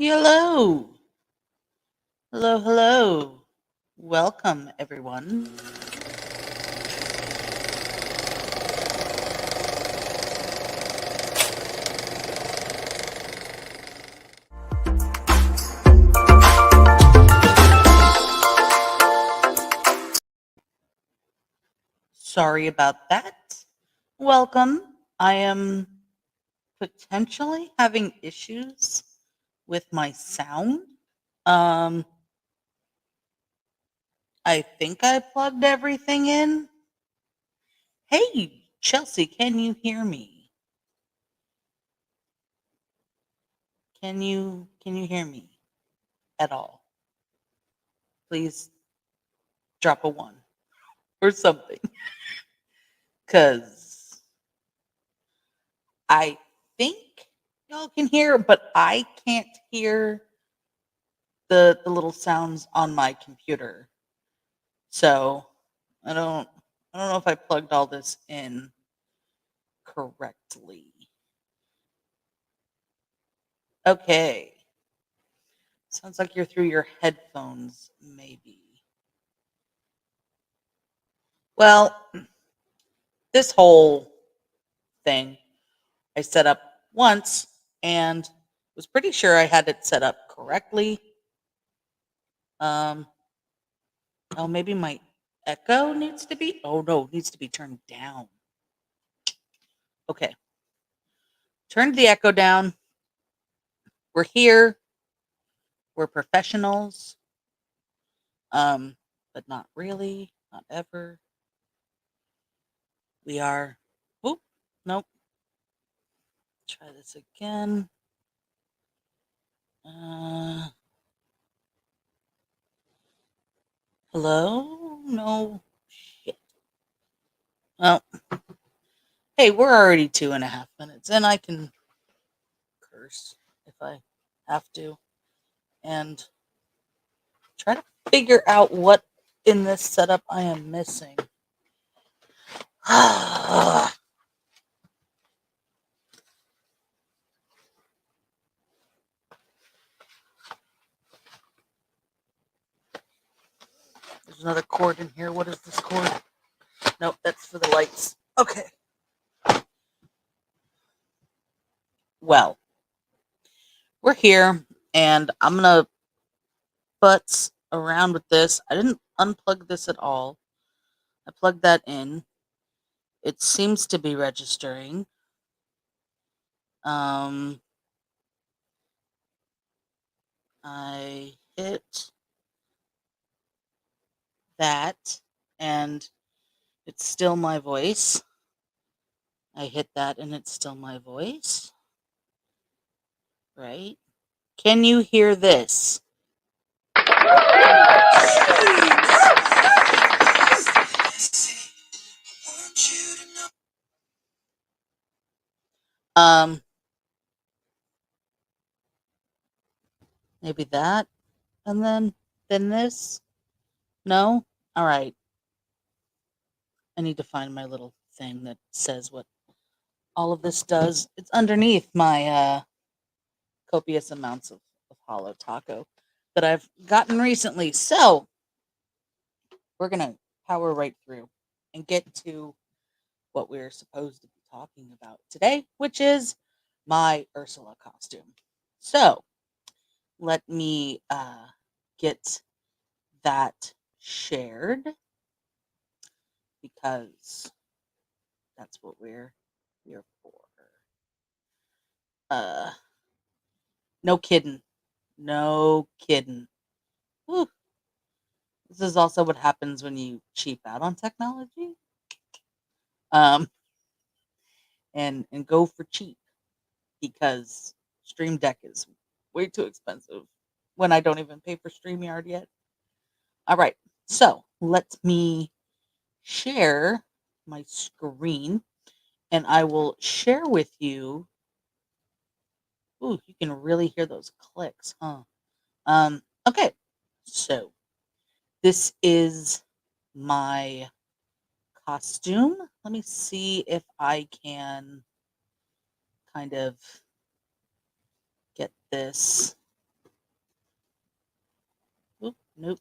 Hello. Hello, hello. Welcome, everyone. Sorry about that. Welcome. I am potentially having issues with my sound. Um, I think I plugged everything in. Hey, Chelsea, can you hear me? Can you hear me at all? Please drop a one or something, cuz I think y'all can hear, but I can't hear the little sounds on my computer. So I don't I don't know if I plugged all this in correctly. Okay. Sounds like you're through your headphones, maybe. Well, this whole thing I set up once and was pretty sure I had it set up correctly. Um, oh, maybe my echo needs to be. Oh no, it needs to be turned down. Okay, turned the echo down. We're here. We're professionals, but not really, not ever. We are. Oop, nope. Try this again. Uh, hello? No. Shit. Well, hey, we're already 2.5 minutes, and I can curse if I have to, and try to figure out what in this setup I am missing. There's another cord in here. What is this cord? Nope, that's for the lights. Okay. Well, we're here, and I'm gonna futz around with this. I didn't unplug this at all. I plugged that in. It seems to be registering. Um, I hit that, and it's still my voice. I hit that, and it's still my voice. Right? Can you hear this? Um, maybe that, and then this. No. All right. I need to find my little thing that says what all of this does. It's underneath my copious amounts of hollow taco that I've gotten recently. So we're gonna power right through and get to what we're supposed to be talking about today, which is my Ursula costume. So let me get that shared because that's what we're here for. Uh, no kidding. No kidding. Whew. This is also what happens when you cheap out on technology. Um, and go for cheap because Stream Deck is way too expensive when I don't even pay for StreamYard yet. All right, so let me share my screen and I will share with you. Ooh, you can really hear those clicks, huh? Okay, so this is my costume. Let me see if I can kind of get this. Nope.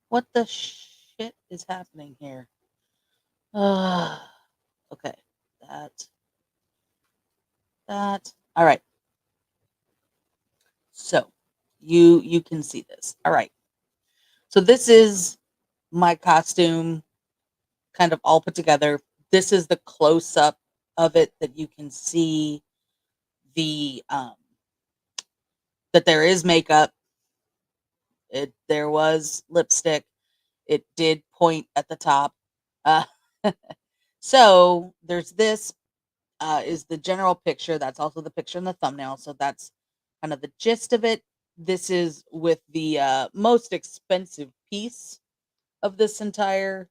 What the shit is happening here? Okay. That. That. All right. So you can see this. All right. So this is my costume kind of all put together. This is the close up of it that you can see the that there is makeup. There was lipstick. It did point at the top. Uh, so there's this is the general picture. That's also the picture in the thumbnail. So that's kind of the gist of it. This is with the most expensive piece of this entire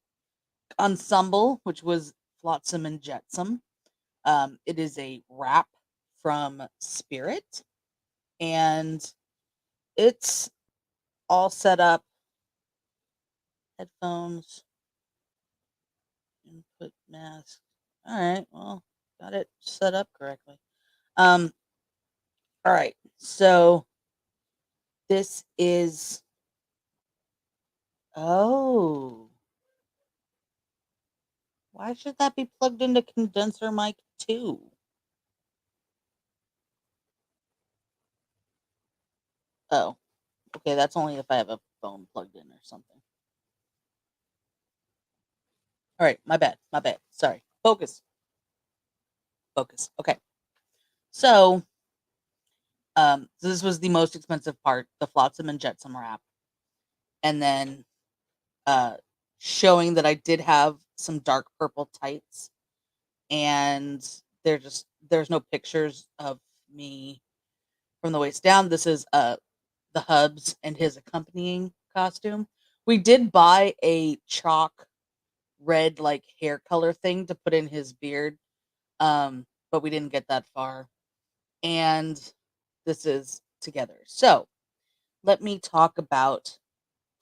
ensemble, which was Flotsam and Jetsam. It is a wrap from Spirit, and it's all set up. Headphones, input mask. All right, well, got it set up correctly. Um, all right, so this is oh, why should that be plugged into condenser mic too? Oh, okay, that's only if I have a phone plugged in or something. All right, my bad, my bad. Sorry. Focus, focus. Okay, so so this was the most expensive part, the Flotsam and Jetsam wrap, and then uh, showing that I did have some dark purple tights, and there's no pictures of me from the waist down. This is the Hubs and his accompanying costume. We did buy a chalk red like hair color thing to put in his beard, but we didn't get that far. And this is together. So let me talk about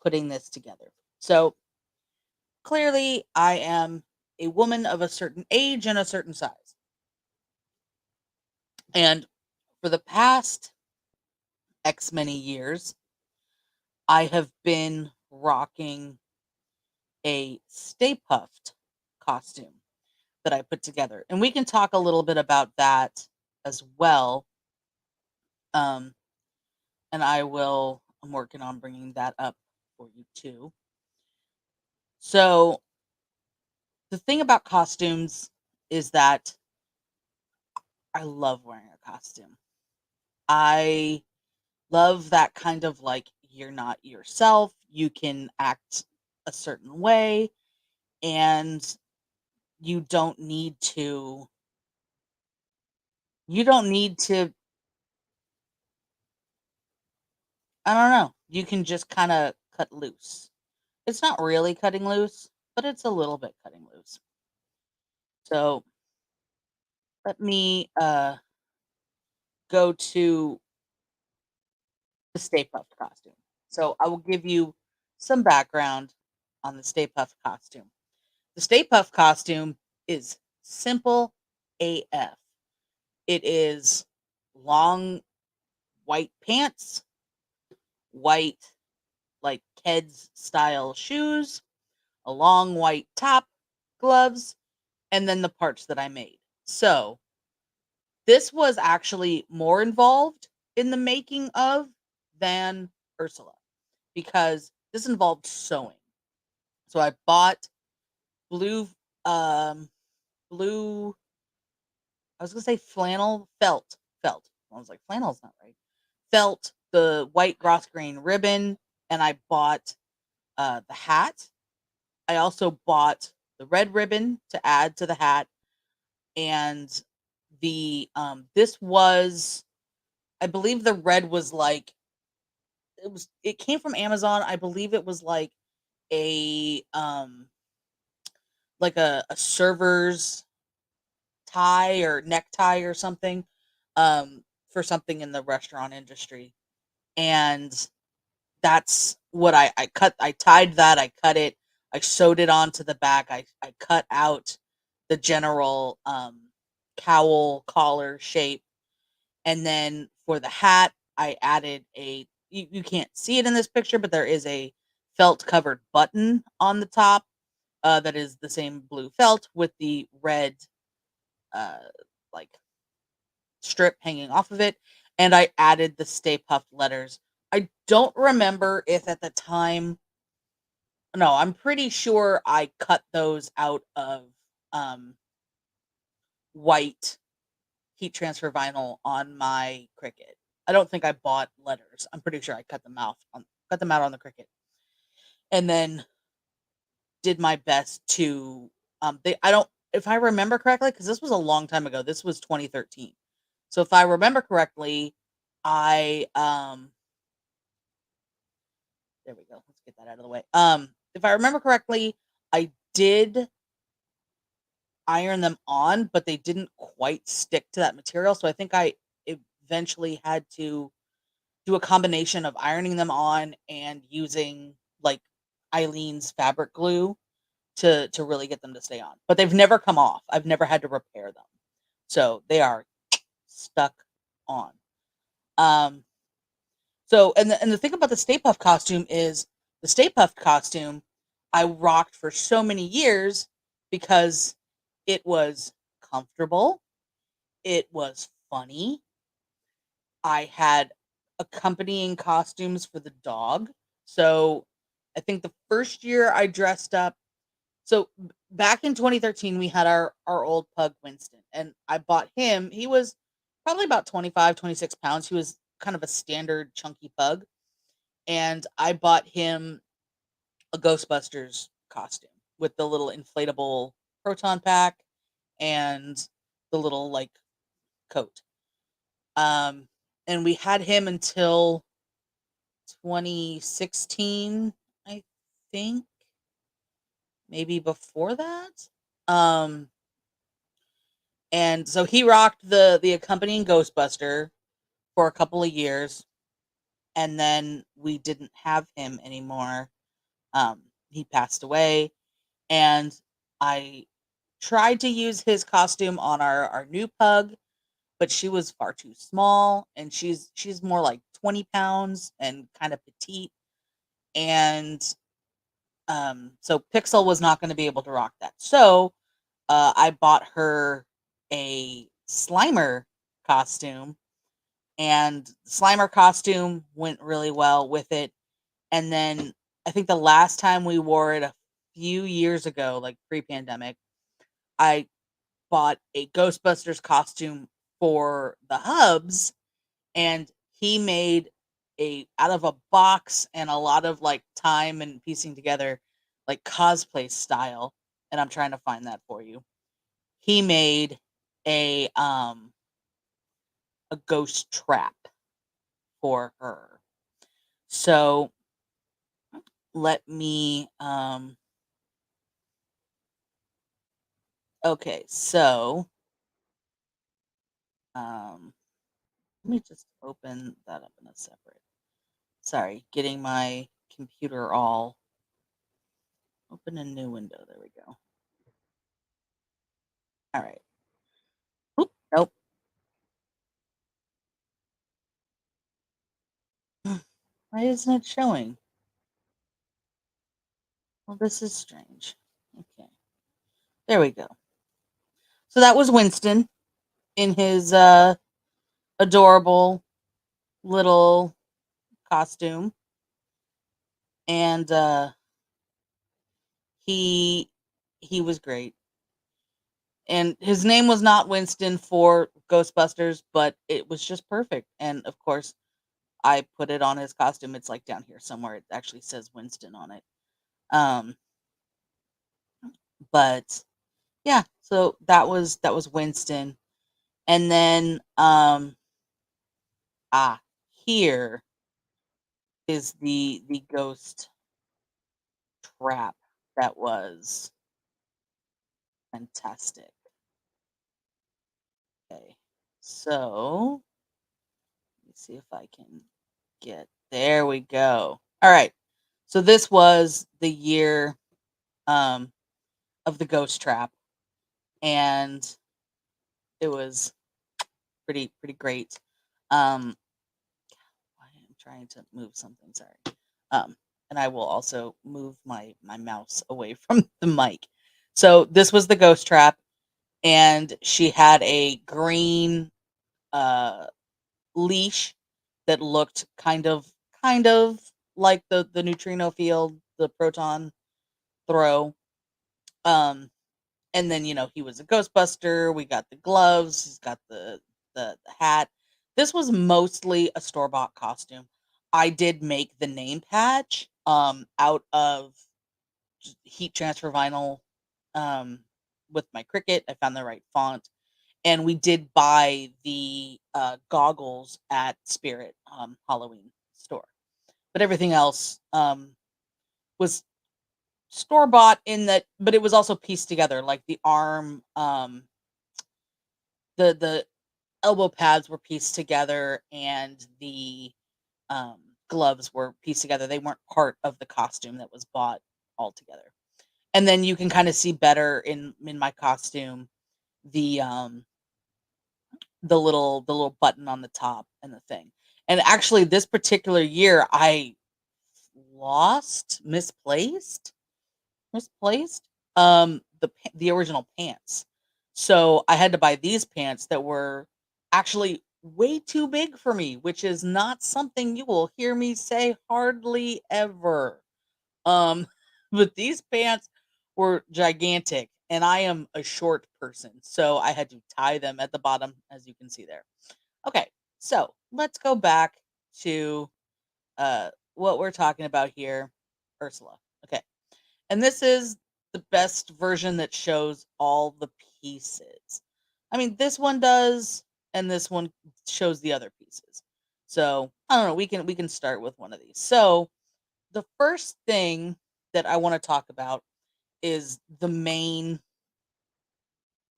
putting this together. So clearly, I am a woman of a certain age and a certain size. And for the past X many years, I have been rocking a Stay Puffed costume that I put together. And we can talk a little bit about that as well. Um, and I'm working on bringing that up for you too. So, the thing about costumes is that I love wearing a costume. I love that kind of like you're not yourself, you can act a certain way, and you don't need to you don't need to I don't know. You can just kind of cut loose. It's not really cutting loose, but it's a little bit cutting loose. So, let me go to the Stay Puft costume. So, I will give you some background on the Stay Puft costume. The Stay Puft costume is simple AF. It is long white pants, white like Keds style shoes, a long white top, gloves, and then the parts that I made. So, this was actually more involved in the making of than Ursula because this involved sewing. So I bought blue um blue I was gonna say flannel felt. I was like flannel's not right. Felt the white gross grain ribbon, and I bought the hat. I also bought the red ribbon to add to the hat, and the this was I believe the red was it came from Amazon. I believe it was a a server's tie or necktie or something for something in the restaurant industry. And that's what I cut. I tied that. I cut it. I sewed it onto the back. I cut out the general cowl collar shape. And then for the hat, I added you can't see it in this picture, but there is a felt covered button on the top that is the same blue felt with the red uh, like strip hanging off of it, and I added the Stay Puft letters. I don't remember if at the time. No, I'm pretty sure I cut those out of um, white heat transfer vinyl on my Cricut. I don't think I bought letters. I'm pretty sure I cut them out on the Cricut, and then did my best to they I don't if I remember correctly, because this was a long time ago. This was 2013. So if I remember correctly, I there we go. Let's get that out of the way. If I remember correctly, I did iron them on, but they didn't quite stick to that material. So I think I eventually had to do a combination of ironing them on and using like Eileen's fabric glue to really get them to stay on. But they've never come off. I've never had to repair them. So they are stuck on. Um and the thing about the Stay Puft costume is the Stay Puft costume I rocked for so many years because it was comfortable, it was funny. I had accompanying costumes for the dog. So I think the first year I dressed up. So back in 2013, we had our old pug Winston, and I bought him. He was probably about 25, 26 pounds. He was kind of a standard chunky pug, and I bought him a Ghostbusters costume with the little inflatable proton pack and the little like coat. Um, and we had him until 2016, I think, maybe before that. Um, and so he rocked the accompanying Ghostbuster for a couple of years, and then we didn't have him anymore. He passed away, and I tried to use his costume on our new pug, but she was far too small, and she's more like 20 pounds and kind of petite, and so Pixel was not going to be able to rock that. So I bought her a Slimer costume, and Slimer costume went really well with it. And then I think the last time we wore it a few years ago, like pre-pandemic, I bought a Ghostbusters costume for the hubs, and he made a out of a box and a lot of like time and piecing together like cosplay style, and I'm trying to find that for you. He made a um a ghost trap for her. So let me okay, so um let me just open that up in a separate. Sorry, getting my computer all open a new window. There we go. All right. Oop, nope. Why isn't it showing? Well, this is strange. Okay. There we go. So that was Winston in his adorable little costume, and he he was great. And his name was not Winston for Ghostbusters, but it was just perfect. And of course, I put it on his costume. It's like down here somewhere. It actually says Winston on it. Um, but yeah, so that was Winston. And then ah here is the ghost trap that was fantastic. Okay. So let me see if I can get there we go. All right. So this was the year um of the ghost trap, and it was pretty great. Um trying to move something, sorry. Um, and I will also move my mouse away from the mic. So this was the ghost trap, and she had a green uh leash that looked kind of like the neutrino field, the proton throw. Um, and then he was a Ghostbuster. We got the gloves. He's got the hat. This was mostly a store bought costume. I did make the name patch out of heat transfer vinyl um with my Cricut. I found the right font, and we did buy the goggles at Spirit Halloween store. But everything else was store bought in that, but it was also pieced together. Like the arm, the elbow pads were pieced together, and the um, gloves were pieced together. They weren't part of the costume that was bought all together. And then you can kind of see better in my costume the the little button on the top and the thing. And actually, this particular year, I lost, misplaced the original pants. So I had to buy these pants that were actually way too big for me, which is not something you will hear me say hardly ever. Um, but these pants were gigantic, and I am a short person, so I had to tie them at the bottom, as you can see there. Okay, so let's go back to what we're talking about here, Ursula. Okay, and this is the best version that shows all the pieces. I mean, this one does, and this one shows the other pieces. So I don't know. We can start with one of these. So the first thing that I want to talk about is the main.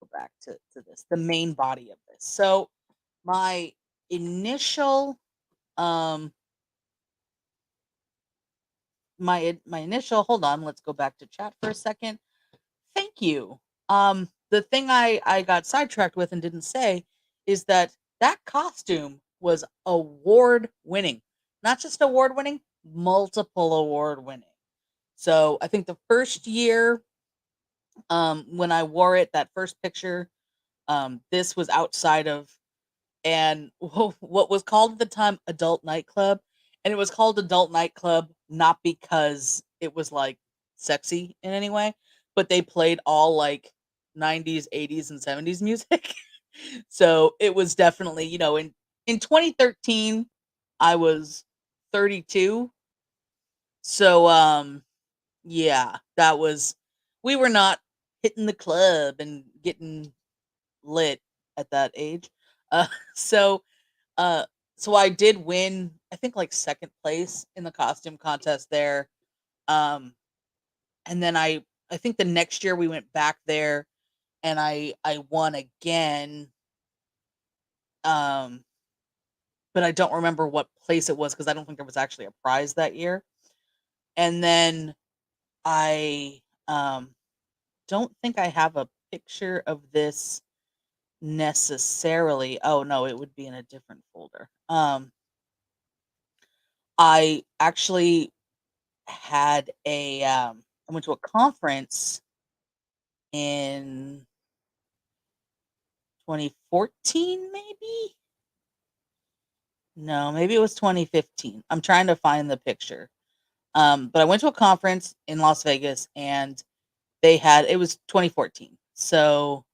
Go back to this. The main body of this. So my initial um my initial hold on, let's go back to chat for a second. Thank you. The thing I got sidetracked with and didn't say is that that costume was award winning. Not just award winning, multiple award winning. So I think the first year when I wore it, that first picture, this was outside of and what was called at the time adult nightclub, and it was called adult nightclub not because it was like sexy in any way, but they played all like 90s, 80s, and 70s music. So it was definitely, in 2013 I was 32. So yeah, that was we were not hitting the club and getting lit at that age. Uh so uh, so I did win, I think like second place in the costume contest there. Um, and then I think the next year we went back there and I won again. Um, but I don't remember what place it was because I don't think there was actually a prize that year. And then I don't think I have a picture of this necessarily. Oh no, it would be in a different folder. I actually had I went to a conference in 2014 maybe? No, maybe it was 2015. I'm trying to find the picture. But I went to a conference in Las Vegas, and it was 2014. So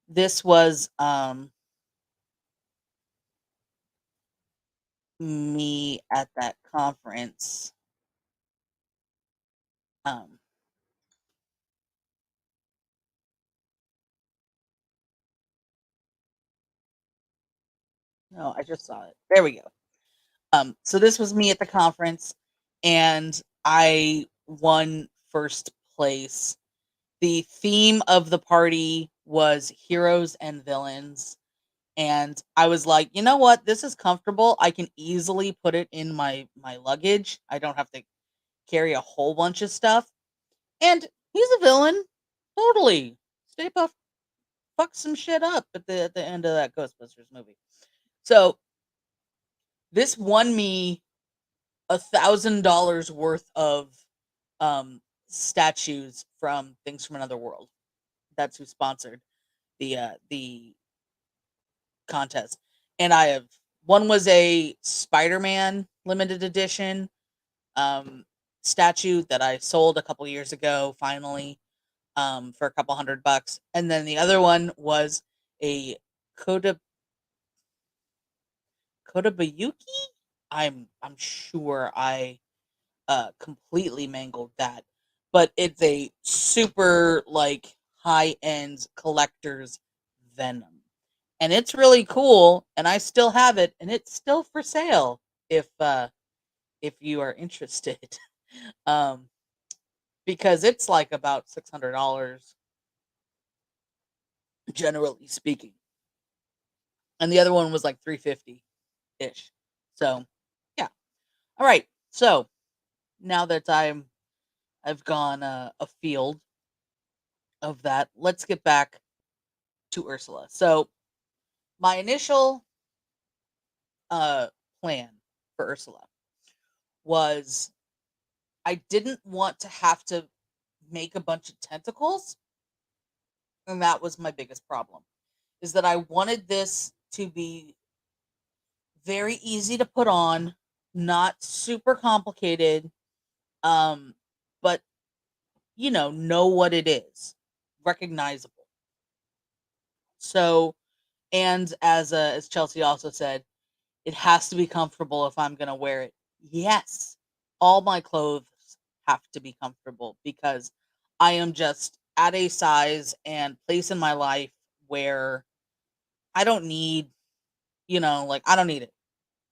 this was me at that conference. Um no, I just saw it. There we go. So this was me at the conference, and I won first place. The theme of the party was heroes and villains. And I was like, you know what? This is comfortable. I can easily put it in my luggage. I don't have to carry a whole bunch of stuff. And he's a villain. Totally. Stay Puft fucked some shit up at the end of that Ghostbusters movie. So This won me $1,000 worth of um, statues from Things from Another World. That's who sponsored the contest. And I have one was a Spider-Man limited edition um, statue that I sold a couple years ago, finally, for a couple $100, and then the other one was a Koda Kodabayuki. I'm sure I completely mangled that, but it's a super like high end collector's Venom, and it's really cool, and I still have it, and it's still for sale if you are interested. um, because it's like about $600 generally speaking, and the other one was like 350 ish. So, yeah. All right. So now that I've gone afield of that, let's get back to Ursula. So my initial uh plan for Ursula was I didn't want to have to make a bunch of tentacles, and that was my biggest problem. Is that I wanted this to be very easy to put on, not super complicated, um, but know what it is, recognizable. So, and as Chelsea also said, it has to be comfortable if I'm gonna wear it. Yes, all my clothes have to be comfortable because I am just at a size and place in my life where I don't need, like I don't need it.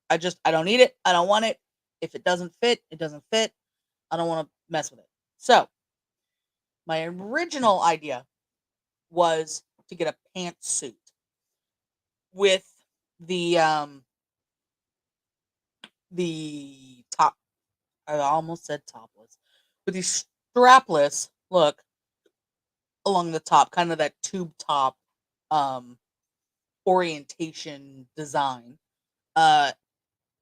I don't need it. I don't want it. If it doesn't fit, it doesn't fit. I don't want to mess with it. So my original idea was to get a pantsuit with the top. I almost said topless. With the strapless look along the top, kind of that tube top um orientation design. Uh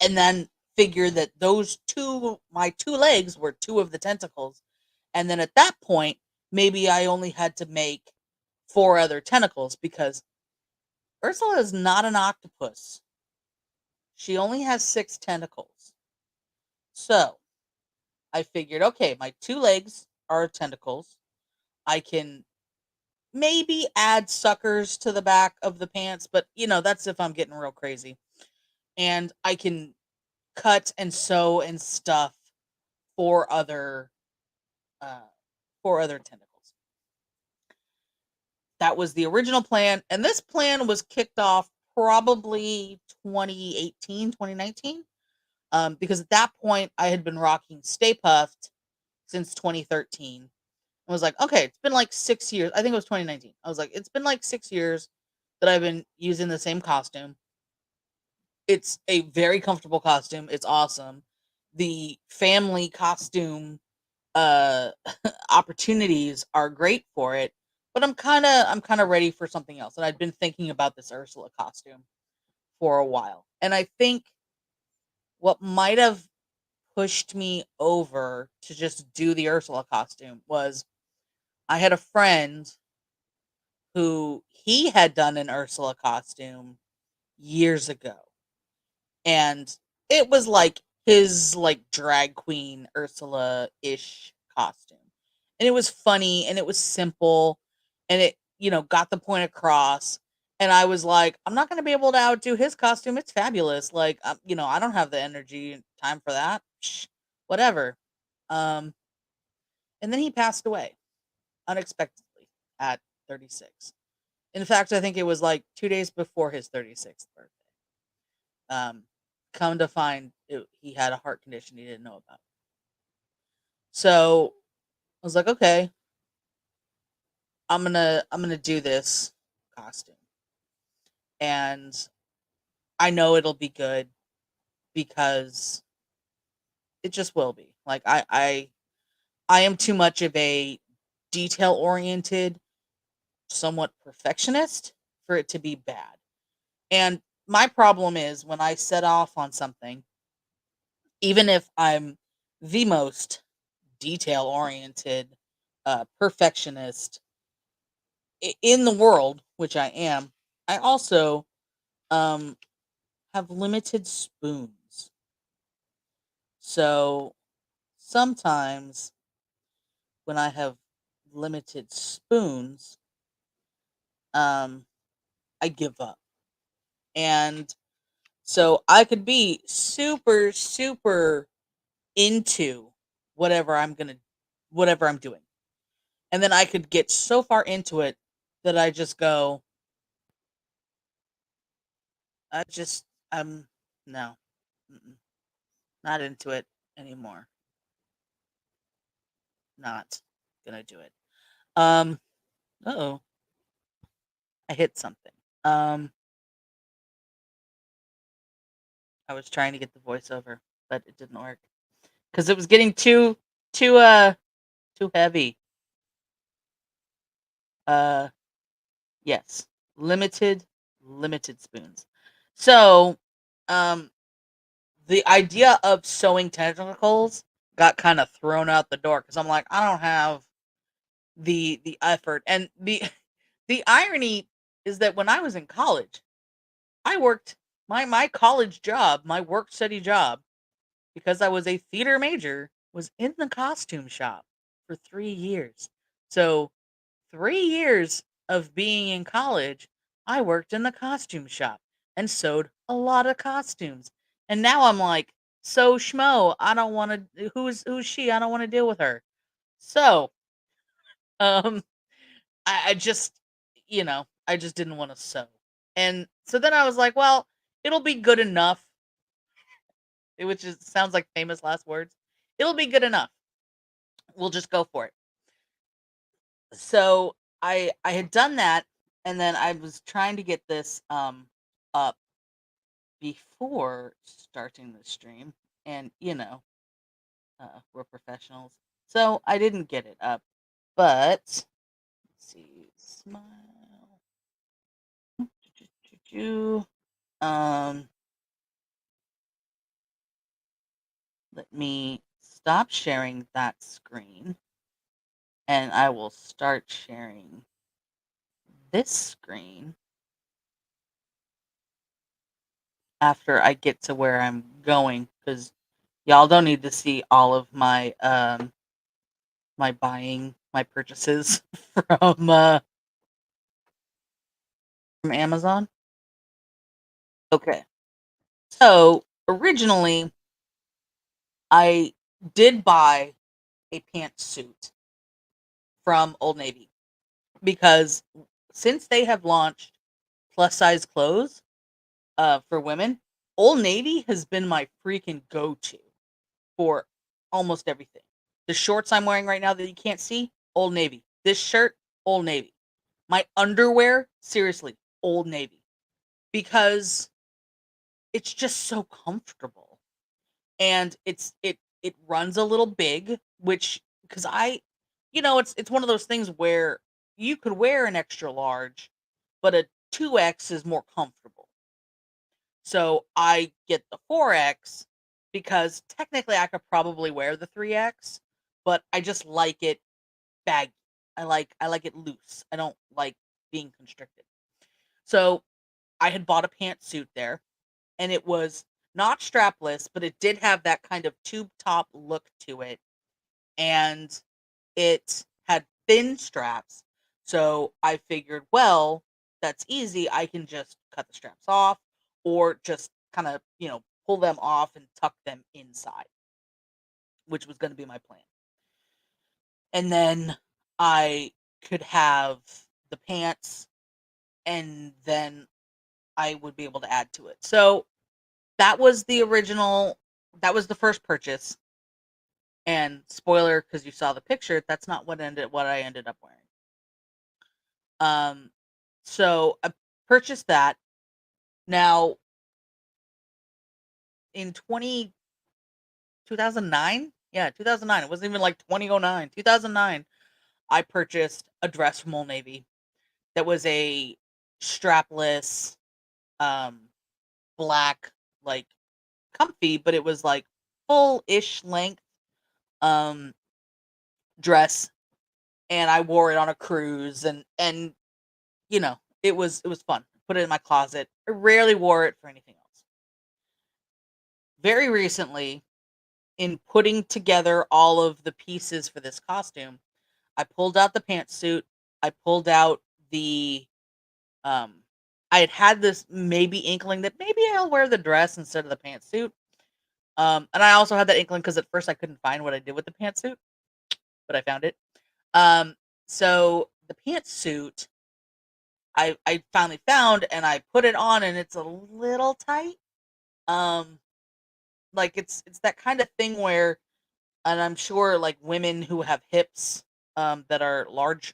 and then figure that those my two legs were two of the tentacles. And then at that point, maybe I only had to make four other tentacles because Ursula is not an octopus. She only has six tentacles. So I figured, okay, my two legs are tentacles. I can maybe add suckers to the back of the pants, but that's if I'm getting real crazy. And I can cut and sew and stuff four other uh four other tentacles. That was the original plan, and this plan was kicked off probably 2018, 2019. Because at that point I had been rocking Stay Puffed since 2013. I was like, okay, it's been like 6 years. I think it was 2019. I was like, it's been like 6 years that I've been using the same costume. It's a very comfortable costume. It's awesome. The family costume uh opportunities are great for it, but I'm kind of ready for something else. And I'd been thinking about this Ursula costume for a while. And I think what might have pushed me over to just do the Ursula costume was I had a friend who he had done an Ursula costume years ago. And it was like his like drag queen Ursula-ish costume. And it was funny and it was simple and it, got the point across. And I was like, I'm not going to be able to outdo his costume. It's fabulous. Like, I don't have the energy and time for that. Psh, whatever. Um, and then he passed away unexpectedly at 36. In fact, I think it was like 2 days before his 36th birthday. Um, come to find he had a heart condition he didn't know about. So I was like, okay, I'm gonna do this costume, and I know it'll be good because it just will be. Like I am too much of a detail oriented, somewhat perfectionist for it to be bad. And my problem is when I set off on something, even if I'm the most detail oriented perfectionist in the world, which I am, I also um have limited spoons. So sometimes when I have limited spoons, um I give up. And so I could be super super into whatever I'm going to whatever I'm doing. And then I could get so far into it that I just go, I just I'm no. Mm-mm, not into it anymore. Not going to do it. Um oh, I hit something. Um I was trying to get the voiceover, but it didn't work cuz it was getting too too heavy. Uh yes. Limited limited spoons. So, um the idea of sewing tentacles got kind of thrown out the door cuz I'm like, I don't have the effort. And the irony is that when I was in college, I worked my college job, my work study job, because I was a theater major, was in the costume shop for 3 years. So, 3 years of being in college, I worked in the costume shop and sewed a lot of costumes. And now I'm like, "So schmo, I don't wanna who's she? I don't wanna deal with her." So, um, I just, I just didn't wanna sew. And so then I was like, "Well, it'll be good enough," which is sounds like famous last words. "It'll be good enough. We'll just go for it." So I had done that, and then I was trying to get this up before starting the stream, and we're professionals, so I didn't get it up. But let's see, smile. Um, let me stop sharing that screen, and I will start sharing this screen after I get to where I'm going, because y'all don't need to see all of my buying, my purchases from Amazon. Okay. So, originally, I did buy a pantsuit from Old Navy because since they have launched plus size clothes for women, Old Navy has been my freaking go-to for almost everything. The shorts I'm wearing right now that you can't see, Old Navy. This shirt, Old Navy. My underwear, seriously, Old Navy. Because it's just so comfortable. And it runs a little big, which because it's one of those things where you could wear an extra large, but a 2X is more comfortable. So I get the 4X because technically I could probably wear the 3X, but I just like it baggy. I like it loose. I don't like being constricted. So I had bought a pantsuit there, and it was not strapless, but it did have that kind of tube top look to it, and it had thin straps. So I figured, well, that's easy. I can just cut the straps off or just kind of, pull them off and tuck them inside, which was going to be my plan. And then I could have the pants, and then I would be able to add to it. So that was that was the first purchase. And spoiler, because you saw the picture, that's not what I ended up wearing. Um, so I purchased that. Now in 2009, yeah, 2009. It wasn't even like 2009. 2009, I purchased a dress from Old Navy that was a strapless. Um, black, like, comfy, but it was, like, full-ish length, um, dress, and I wore it on a cruise, and, it was fun. Put it in my closet. I rarely wore it for anything else. Very recently, in putting together all of the pieces for this costume, I pulled out the pantsuit, I pulled out the, um I had this maybe inkling that maybe I'll wear the dress instead of the pantsuit, and I also had that inkling because at first I couldn't find what I did with the pantsuit, but I found it. Um, so the pantsuit I finally found and I put it on and it's a little tight. Um, like it's that kind of thing where, and I'm sure like women who have hips that are large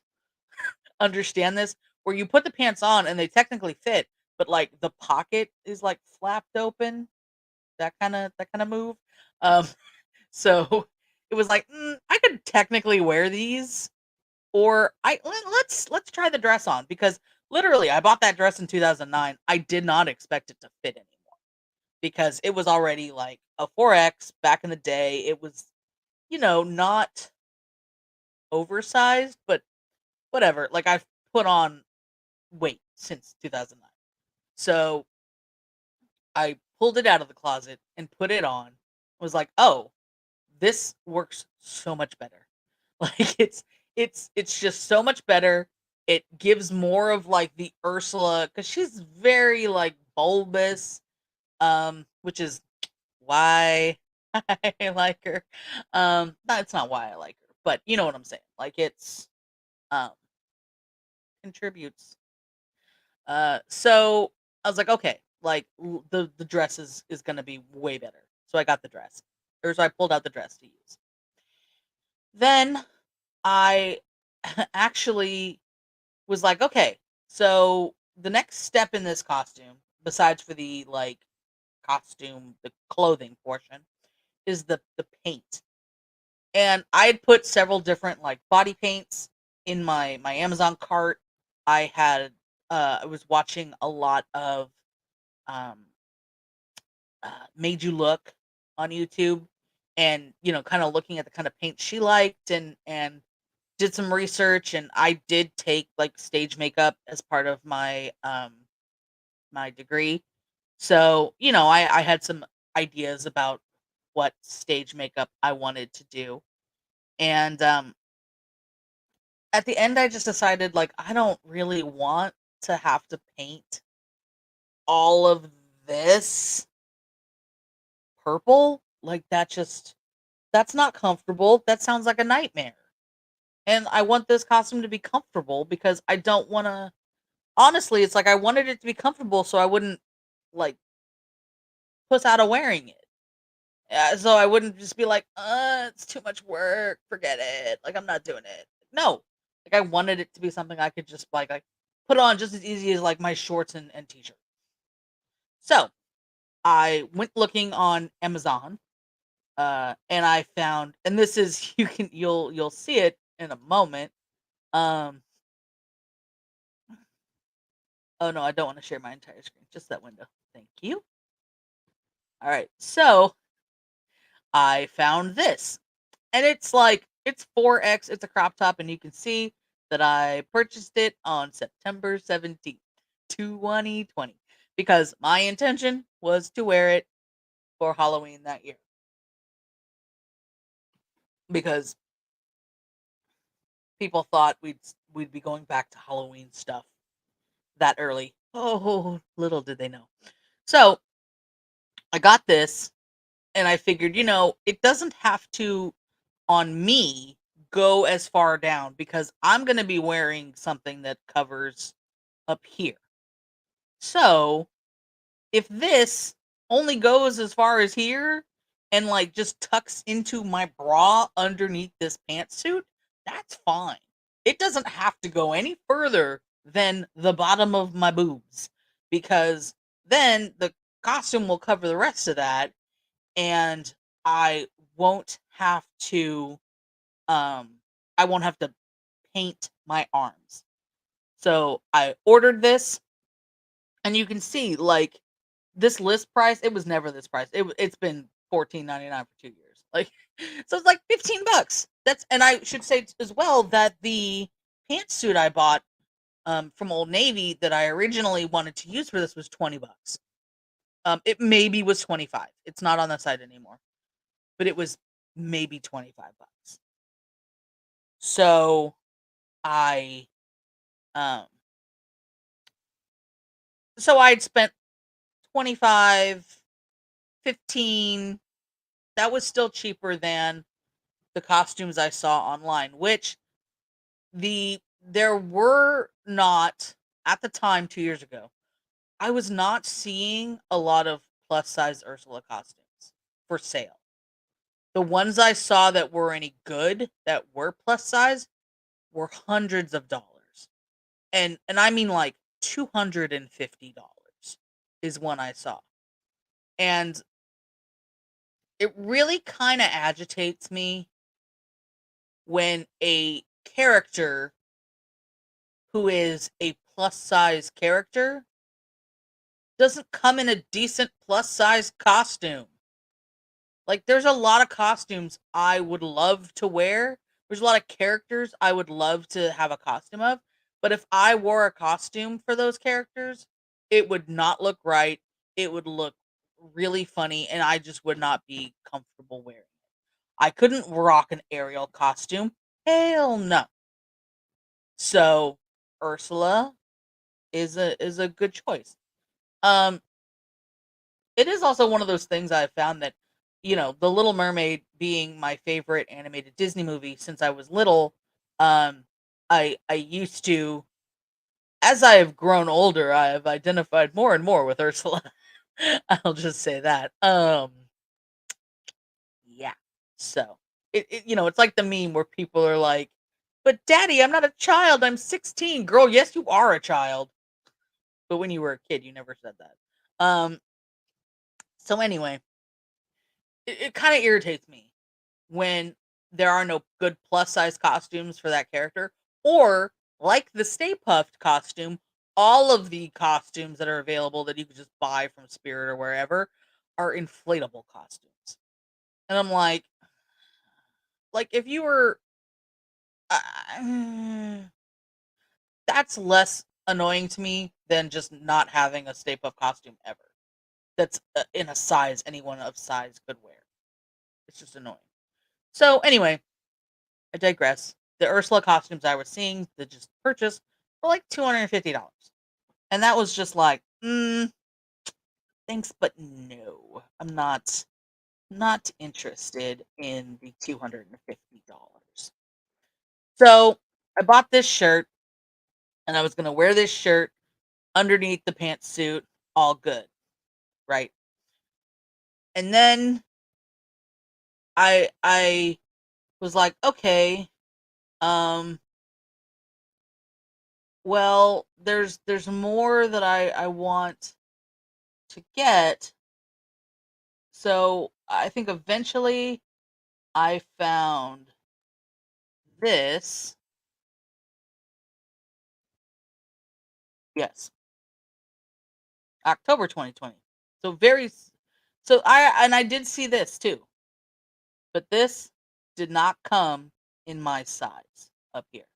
understand this, where you put the pants on and they technically fit, but like the pocket is like flapped open, that kind of move. Um, so it was like, I could technically wear these, or let's try the dress on because literally I bought that dress in 2009. I did not expect it to fit anymore because it was already like a 4X back in the day. It was, not oversized, but whatever. Like I've put on weight since 2009. So I pulled it out of the closet and put it on. Was like, "Oh, this works so much better." Like it's just so much better. It gives more of like the Ursula cuz she's very like bulbous, which is why I like her. That's not why I like her, but you know what I'm saying. Like it's um contributes. So I was like, okay, like the dress is gonna be way better. So I got the dress, or so I pulled out the dress to use. Then I actually was like, okay, so the next step in this costume, besides for the like costume, the clothing portion, is the paint. And I had put several different like body paints in my Amazon cart. I was watching a lot of um Made You Look on YouTube and, kind of looking at the kind of paint she liked and did some research, and I did take like stage makeup as part of my degree. So, I had some ideas about what stage makeup I wanted to do. And at the end I just decided like I don't really want to have to paint all of this purple. Like that's not comfortable. That sounds like a nightmare. And I want this costume to be comfortable because I don't want to. Honestly, it's like I wanted it to be comfortable so I wouldn't like puss out of wearing it. So I wouldn't just be like, it's too much work. Forget it. Like I'm not doing it. No, like I wanted it to be something I could just like put on just as easy as like my shorts and t-shirt. So I went looking on Amazon, and I found, and this is you'll see it in a moment. Um, oh no, I don't want to share my entire screen, just that window. Thank you. All right, so I found this, and it's like it's 4X. It's a crop top, and you can see that I purchased it on September 17th, 2020, because my intention was to wear it for Halloween that year. Because people thought we'd be going back to Halloween stuff that early. Oh, little did they know. So I got this and I figured, it doesn't have to on me go as far down because I'm going to be wearing something that covers up here. So if this only goes as far as here and like just tucks into my bra underneath this pantsuit, that's fine. It doesn't have to go any further than the bottom of my boobs because then the costume will cover the rest of that and I won't have to um I won't have to paint my arms. So I ordered this and you can see like this list price, it was never this price. It's been $14.99 for 2 years. Like, so it's like $15. And I should say as well that the pantsuit I bought from Old Navy that I originally wanted to use for this was $20. It maybe was 25. It's not on the site anymore, but it was maybe $25. So I um so I'd spent 25, 15. That was still cheaper than the costumes I saw online, which there were not at the time 2 years ago. I was not seeing a lot of plus size Ursula costumes for sale. The ones I saw that were any good that were plus size were hundreds of dollars. And I mean like $250 is one I saw. And it really kind of agitates me when a character who is a plus size character doesn't come in a decent plus size costume. Like, there's a lot of costumes I would love to wear. There's a lot of characters I would love to have a costume of. But if I wore a costume for those characters, it would not look right. It would look really funny, and I just would not be comfortable wearing it. I couldn't rock an Ariel costume. Hell no. So Ursula is a good choice. Um, it is also one of those things I've found that, The Little Mermaid being my favorite animated Disney movie since I was little, um, I used to, as I have grown older, I have identified more and more with Ursula. I'll just say that. Yeah. So it's like the meme where people are like, "But Daddy, I'm not a child. I'm 16." Girl, yes, you are a child. But when you were a kid, you never said that. So anyway, it kind of irritates me when there are no good plus size costumes for that character, or like the Stay Puffed costume, all of the costumes that are available that you can just buy from Spirit or wherever are inflatable costumes. And I'm like if you were uh, that's less annoying to me than just not having a Stay Puft costume ever. That's in a size anyone of size could wear. It's just annoying. So anyway, I digress. The Ursula costumes I was seeing that just purchased were like $250. And that was just like, thanks, but no. I'm not interested in the $250. So I bought this shirt and I was gonna wear this shirt underneath the pantsuit, all good, right? And then I was like, okay, um, well, there's more that I want to get. So I think eventually I found this. Yes, October 2020. So so I did see this too, but this did not come in my size up here.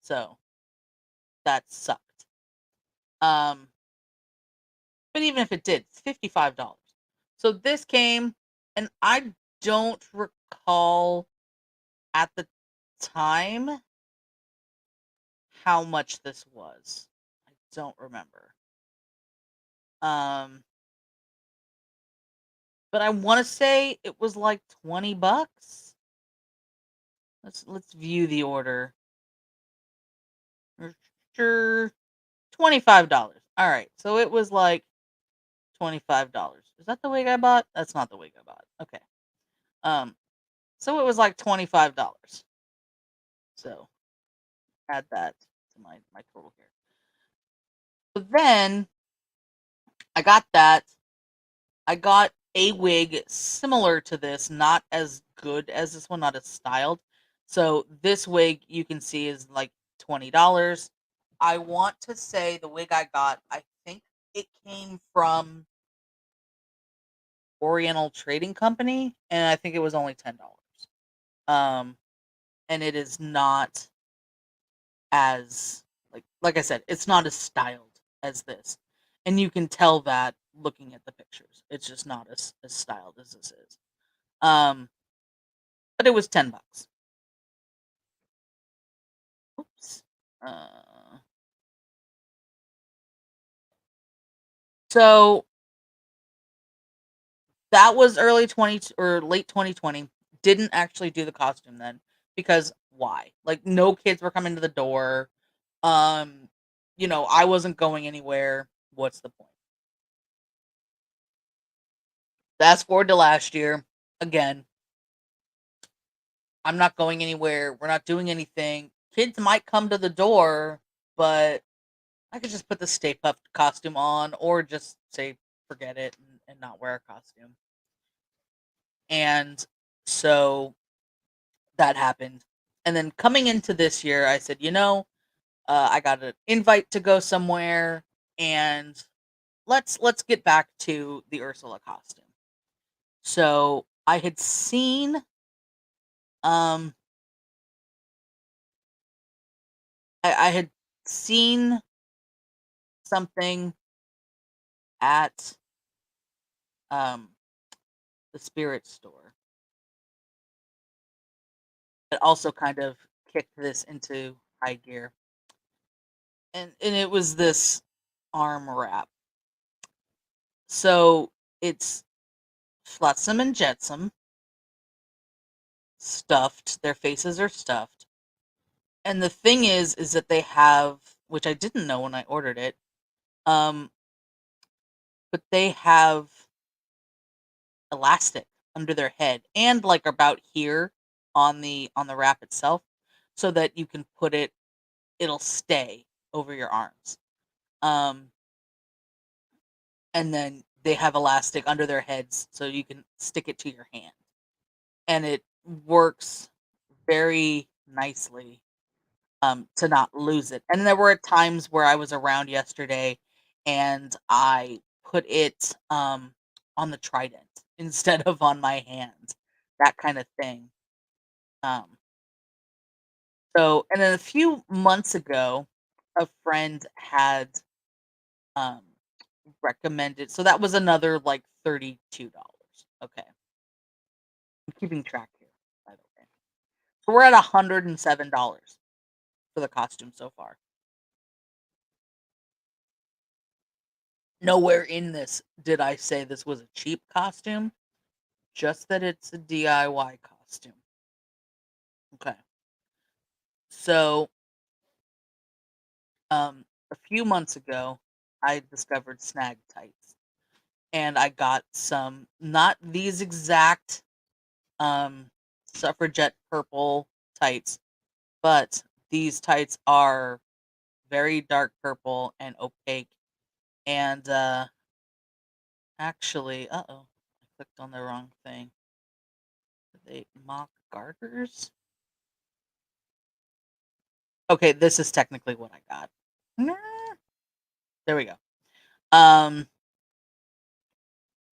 So that sucked. Um, but even if it did, it's $55. So this came, and I don't recall at the time how much this was. I don't remember. Um, but I want to say it was like $20. Let's view the order. Sure, $25. All right, so it was like $25. Is that the wig I bought? That's not the wig I bought. Okay. Um, so it was like $25. So add that to my total here. But then I got that. I got a wig similar to this, not as good as this one, not as styled. So this wig you can see is like $20. I want to say the wig I got, I think it came from Oriental Trading Company, and I think it was only $10. Um, and it is not as like I said, it's not as styled as this. And you can tell that looking at the pictures. It's just not as styled as this is. Um, but it was $10. Oops. Uh, so that was early 20 or late 2020. Didn't actually do the costume then because why? Like no kids were coming to the door. Um, I wasn't going anywhere. What's the point? Fast forward to last year. Again, I'm not going anywhere. We're not doing anything. Kids might come to the door, but I could just put the Stay Puft costume on or just say forget it and not wear a costume. And so that happened. And then coming into this year, I said, I got an invite to go somewhere, and let's get back to the Ursula costume. So I had seen, um, I had seen something at um the spirit store that also kind of kicked this into high gear, and it was this arm wrap. So it's Flotsam and Jetsam stuffed. Their faces are stuffed. And the thing is that they have, which I didn't know when I ordered it, um, but they have elastic under their head and like about here on the wrap itself, so that you can put it'll stay over your arms. Um, and then they have elastic under their heads so you can stick it to your hand. And it works very nicely to not lose it. And there were times where I was around yesterday and I put it on the trident instead of on my hand, that kind of thing. Um, and then a few months ago, a friend had um, recommended. So that was another like $32. Okay, I'm keeping track here, by the way. So we're at $107 for the costume so far. Nowhere in this did I say this was a cheap costume, just that it's a DIY costume. Okay. So, a few months ago, I discovered snag tights, and I got some, not these exact um suffragette purple tights, but these tights are very dark purple and opaque. And actually, uh-oh, I clicked on the wrong thing. Are they mock garters? Okay, this is technically what I got. Nah, there we go. Um,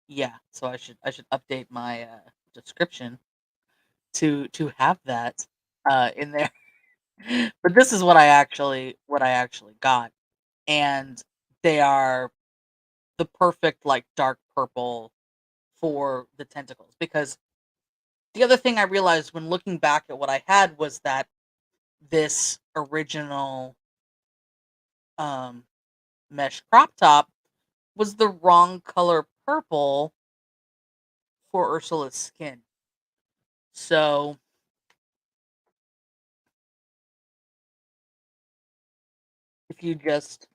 yeah, so I should update my description to have that in there. But this is what I actually got, and they are the perfect like dark purple for the tentacles. Because the other thing I realized when looking back at what I had was that this original um mesh crop top was the wrong color purple for Ursula's skin. So if you just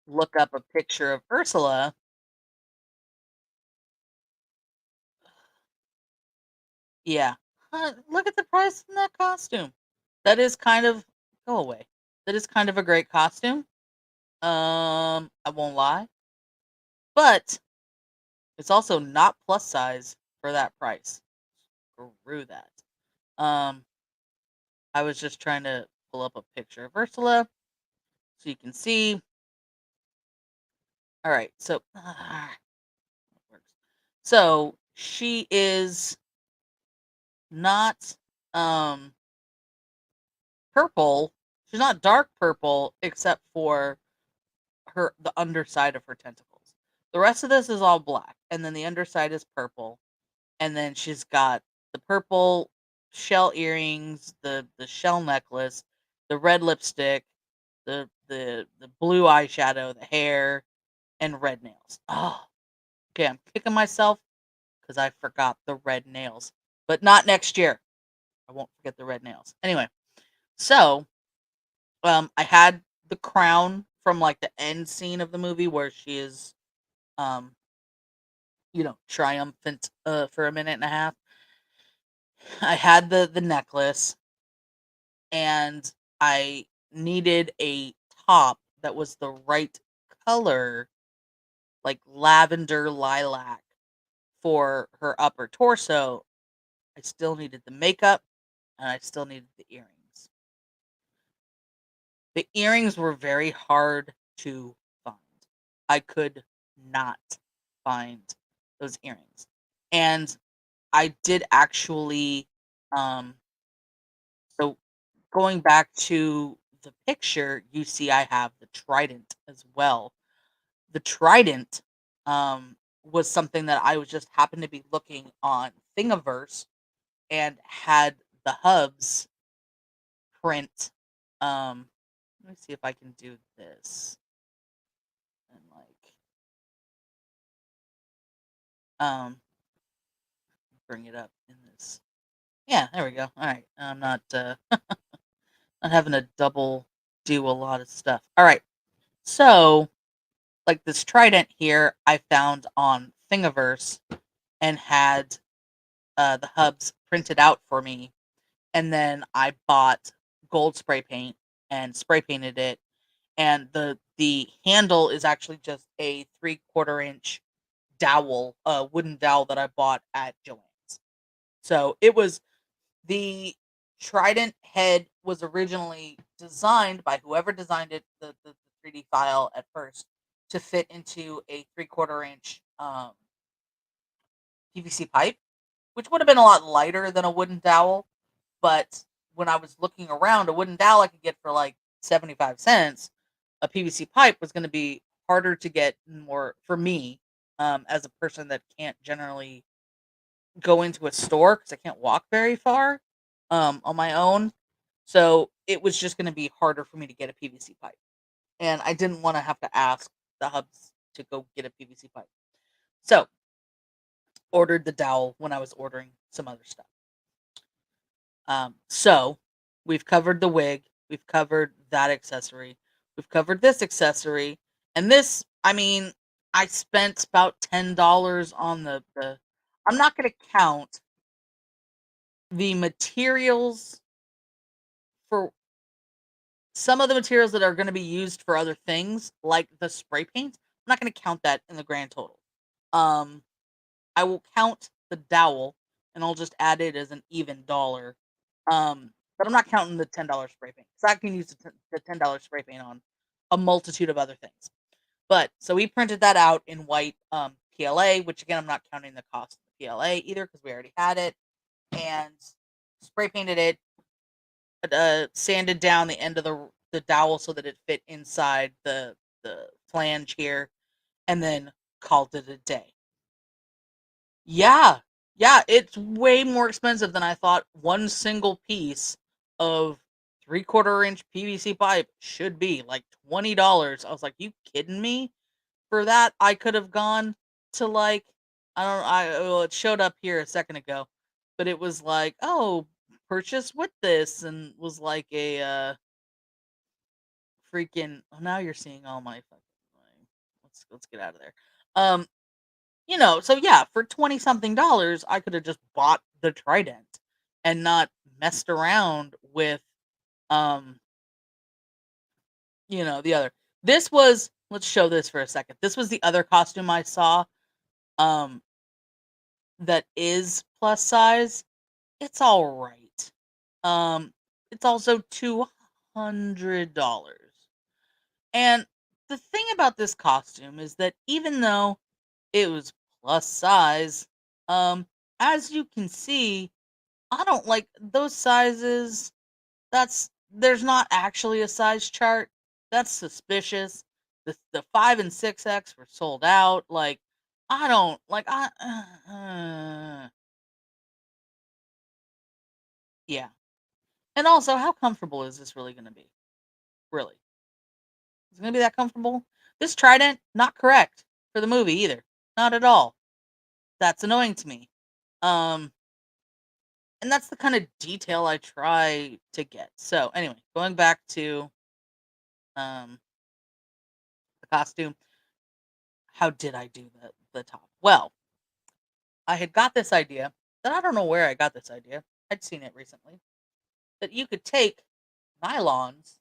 look up a picture of Ursula, yeah, look at the price in that costume. That is kind of go away. That is kind of a great costume. I won't lie, but it's also not plus size for that price. Screw that. Um, I was just trying to pull up a picture of Ursula so you can see. All right, so works. So she is not um purple. She's not dark purple except for the underside of her tentacles. The rest of this is all black, and then the underside is purple, and then she's got the purple shell earrings, the shell necklace, the red lipstick, the blue eyeshadow, the hair, and red nails. Oh, okay, I'm kicking myself because I forgot the red nails, but not next year. I won't forget the red nails. Anyway, so I had the crown from like the end scene of the movie where she is um triumphant for a minute and a half. I had the necklace, and I needed a top that was the right color, like lavender lilac, for her upper torso. I still needed the makeup, and I still needed the earrings. The earrings were very hard to find. I could not find those earrings. And I did actually um so going back to the picture, you see I have the trident as well. The trident was something that I was just happened to be looking on Thingiverse and had the hubs print. Let me see if I can do this and like bring it up in this. Yeah, there we go. All right, I'm not not having to double do a lot of stuff. All right, so like this trident here, I found on Thingiverse and had the hubs printed out for me, and then I bought gold spray paint and spray painted it, and the handle is actually just a 3/4 inch dowel, a wooden dowel that I bought at Joann's. So it was the trident head was originally designed by whoever designed it, the 3D file at first, to fit into a 3/4 inch PVC pipe, which would have been a lot lighter than a wooden dowel. But when I was looking around, a wooden dowel I could get for like 75 cents. A PVC pipe was going to be harder to get, more for me, as a person that can't generally go into a store because I can't walk very far on my own. So it was just going to be harder for me to get a PVC pipe. And I didn't want to have to ask the hubs to go get a PVC pipe. So ordered the dowel when I was ordering some other stuff. So we've covered the wig, we've covered that accessory, we've covered this accessory, and this, I mean, I spent about $10 on the. I'm not going to count the materials for some of the materials that are going to be used for other things, like the spray paint. I'm not going to count that in the grand total. Um, I will count the dowel, and I'll just add it as an even dollar. But I'm not counting the $10 spray paint, because I can use the $10 spray paint on a multitude of other things. But so we printed that out in white PLA, which again I'm not counting the cost of the PLA either because we already had it, and spray painted it, sanded down the end of the dowel so that it fit inside the flange here, and then called it a day. Yeah. Yeah, it's way more expensive than I thought one single piece of 3/4 inch PVC pipe should be, like $20. I was like, "You kidding me?" For that, I could have gone to, like, I don't well, it showed up here a second ago, but it was like, "Oh, purchase with this," and was like a, freaking oh, now you're seeing all my fucking like, let's get out of there. Um, so yeah, for 20 something dollars, I could have just bought the trident and not messed around with um, the other. This was let's show this for a second. This was the other costume I saw um that is plus size. It's all right. Um it's also $200. And the thing about this costume is that even though it was plus size, Um, as you can see, I don't like those sizes. There's not actually a size chart. That's suspicious. The 5 and 6X were sold out. Like, I don't like yeah. And also, how comfortable is this really gonna be? Really? Is it gonna be that comfortable? This trident, not correct for the movie either. Not at all. That's annoying to me. Um, and that's the kind of detail I try to get. So anyway, going back to um the costume, how did I do the top? Well, I had got this idea that I don't know where I got this idea. I'd seen it recently that you could take nylons,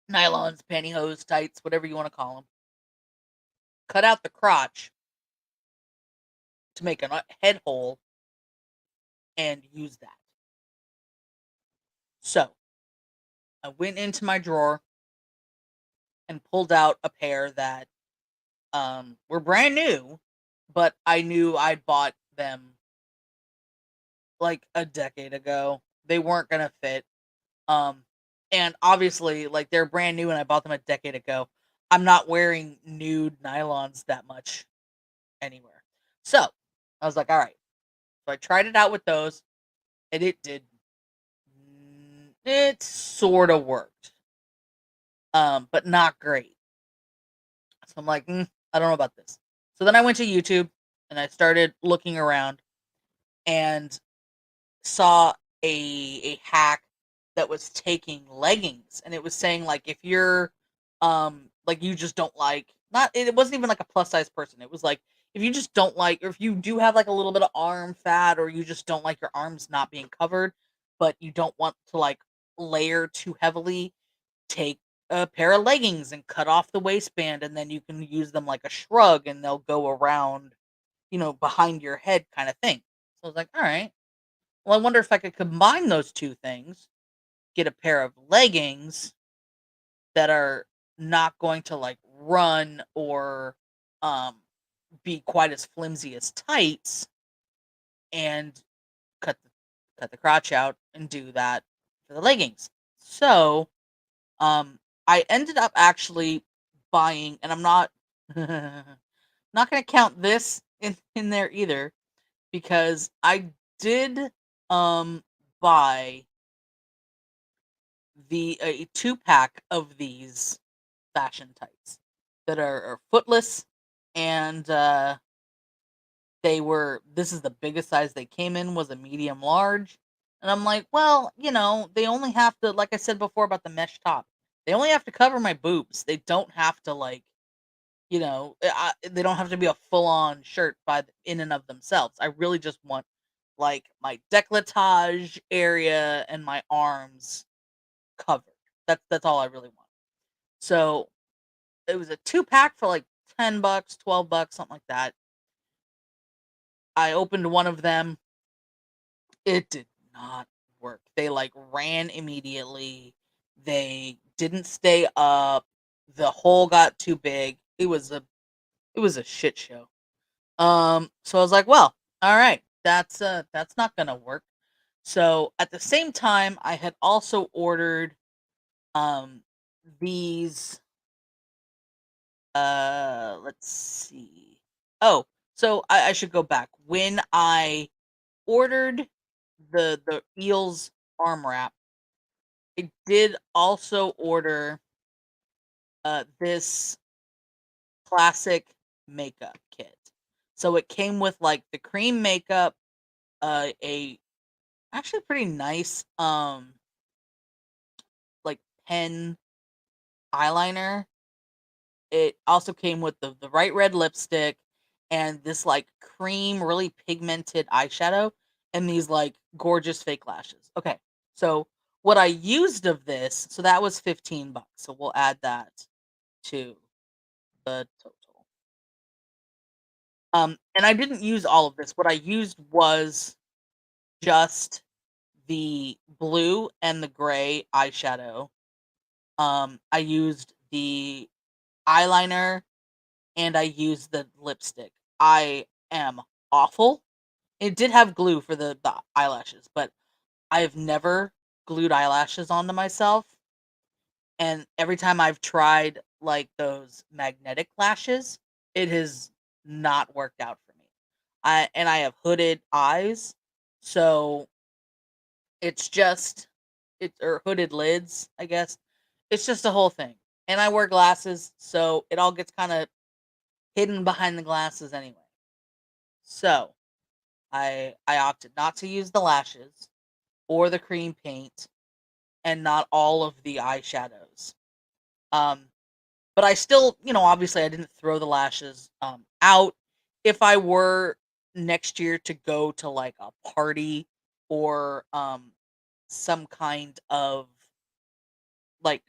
pantyhose, tights, whatever you want to call them, cut out the crotch to make a head hole and use that. So I went into my drawer and pulled out a pair that were brand new, but I knew I'd bought them like a decade ago. They weren't gonna fit. Um, and obviously, like they're brand new and I bought them a decade ago. I'm not wearing nude nylons that much anywhere. So I was like, all right. So I tried it out with those and it did it sort of worked. But not great. So I'm like, I don't know about this. So then I went to YouTube and I started looking around and saw a hack that was taking leggings and it was saying like if you're like you just don't like not it wasn't even like a plus size person. It was like if you just don't like or if you do have like a little bit of arm fat or you just don't like your arms not being covered, but you don't want to like layer too heavily, take a pair of leggings and cut off the waistband and then you can use them like a shrug and they'll go around, behind your head kind of thing. So I was like, all right. Well, I wonder if I could combine those 2 things, get a pair of leggings that are not going to, like, run or, um, be quite as flimsy as tights, and cut the cut the crotch out and do that for the leggings. So, I ended up actually buying and I'm not not gonna count this in there either because I did, buy a 2-pack of these fashion tights that are footless and they were this is the biggest size they came in was a medium large. And I'm like, well, they only have to like I said before about the mesh top. They only have to cover my boobs. They don't have to like, they don't have to be a full-on shirt in and of themselves. I really just want like my décolletage area and my arms covered. That's all I really want. So, it was a 2-pack for, like, 10 bucks, 12 bucks, something like that. I opened one of them. It did not work. They, like, ran immediately. They didn't stay up. The hole got too big. It was a shit show. So I was like, "Well, alright. That's not gonna work." So, at the same time, I had also ordered, um, these let's see. Oh, so I should go back. When I ordered the eels arm wrap, I did also order this classic makeup kit. So it came with like the cream makeup, a actually pretty nice like pen eyeliner. It also came with the bright red lipstick and this, like, cream, really pigmented eyeshadow and these, like, gorgeous fake lashes. Okay, so what I used of this so that was 15 bucks, so we'll add that to the total. And I didn't use all of this. What I used was just the blue and the gray eyeshadow. I used the eyeliner and I used the lipstick. I am awful. It did have glue for the eyelashes, but I have never glued eyelashes onto myself, and every time I've tried, like, those magnetic lashes, it has not worked out for me. I have hooded eyes, so it's just it's or hooded lids, I guess. It's just a whole thing. And I wear glasses, so it all gets kinda hidden behind the glasses anyway. So, I opted not to use the lashes or the cream paint and not all of the eyeshadows. Um, but I still, obviously I didn't throw the lashes out. If I were next year to go to like a party or some kind of like